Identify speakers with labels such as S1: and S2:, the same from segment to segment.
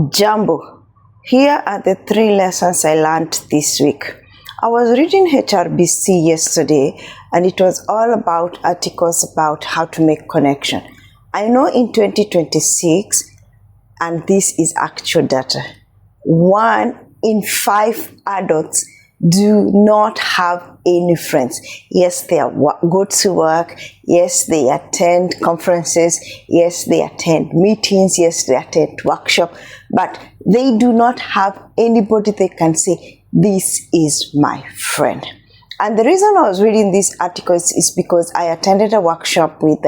S1: Jumbo. Here are the 3 lessons I learned this week. I was reading HRBC yesterday and it was all about articles about how to make connection. I know in 2026, and this is actual data, 1 in 5 adults do not have any friends. Yes, they go to work. Yes, they attend conferences. Yes, they attend meetings. Yes, they attend workshops. But they do not have anybody they can say, this is my friend. And the reason I was reading these articles is because I attended a workshop with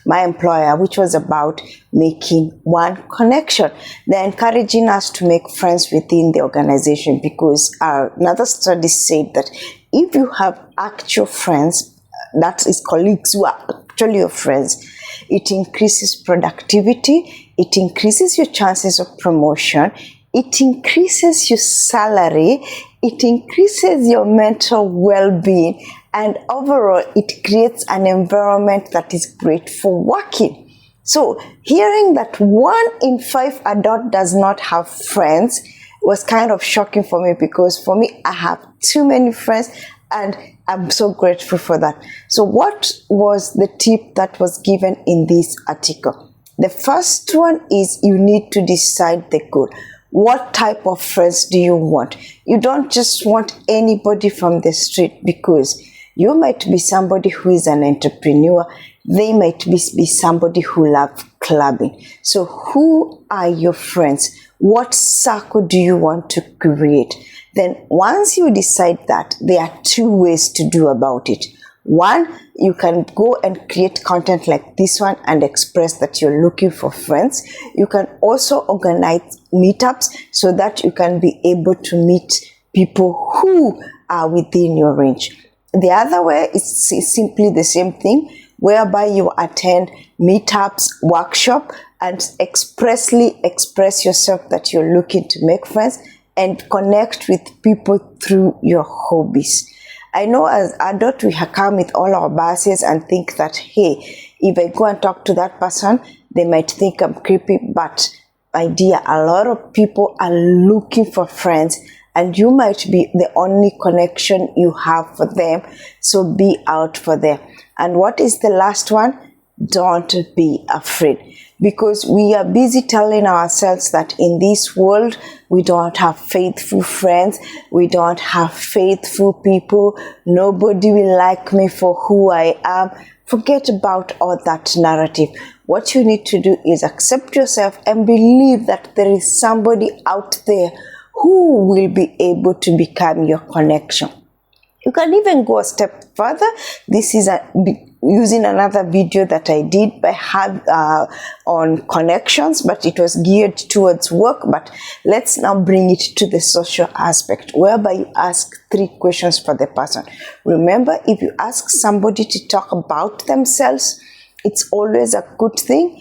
S1: my employer, which was about making one connection. They're encouraging us to make friends within the organization because another study said that if you have actual friends, that is colleagues who are actually your friends, it increases productivity, it increases your chances of promotion, it increases your salary, it increases your mental well-being, and overall it creates an environment that is great for working. So hearing that 1 in 5 adult does not have friends was kind of shocking for me, because for me, I have too many friends and I'm so grateful for that. So what was the tip that was given in this article? The first one is you need to decide the goal. What type of friends do you want? You don't just want anybody from the street, because you might be somebody who is an entrepreneur. They might be somebody who loves clubbing. So who are your friends? What circle do you want to create? Then once you decide that, there are 2 ways to do about it. One, you can go and create content like this one and express that you're looking for friends. You can also organize meetups so that you can be able to meet people who are within your range. The other way is simply the same thing, whereby you attend meetups, workshop, and expressly express yourself that you're looking to make friends and connect with people through your hobbies. I know as adults, we have come with all our biases and think that, hey, if I go and talk to that person, they might think I'm creepy. But my dear, a lot of people are looking for friends, and you might be the only connection you have for them. So be out for them. And what is the last one? Don't be afraid. Because we are busy telling ourselves that in this world, we don't have faithful friends, we don't have faithful people, nobody will like me for who I am. Forget about all that narrative. What you need to do is accept yourself and believe that there is somebody out there who will be able to become your connection. You can even go a step further. This is using another video that I did on connections, but it was geared towards work. But let's now bring it to the social aspect, whereby you ask 3 questions for the person. Remember, if you ask somebody to talk about themselves, it's always a good thing.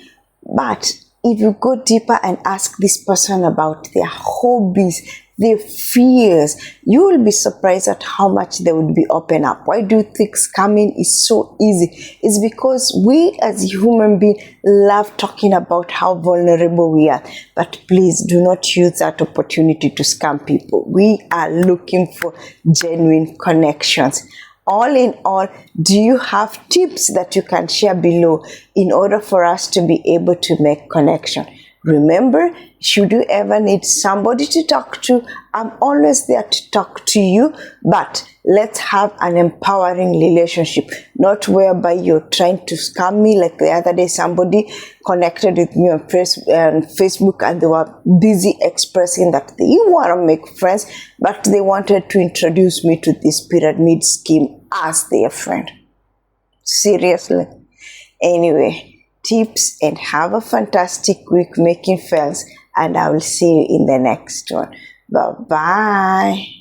S1: But if you go deeper and ask this person about their hobbies, their fears, you will be surprised at how much they would be open up. Why do you think scamming is so easy? It's because we as human beings love talking about how vulnerable we are. But please do not use that opportunity to scam people. We are looking for genuine connections. All in all, do you have tips that you can share below in order for us to be able to make connection? Remember, should you ever need somebody to talk to, I'm always there to talk to you, but let's have an empowering relationship, not whereby you're trying to scam me. Like the other day, somebody connected with me on Facebook and they were busy expressing that they want to make friends, but they wanted to introduce me to this pyramid scheme as their friend. Seriously. Anyway, tips, and have a fantastic week making friends, and I will see you in the next one. Bye-bye.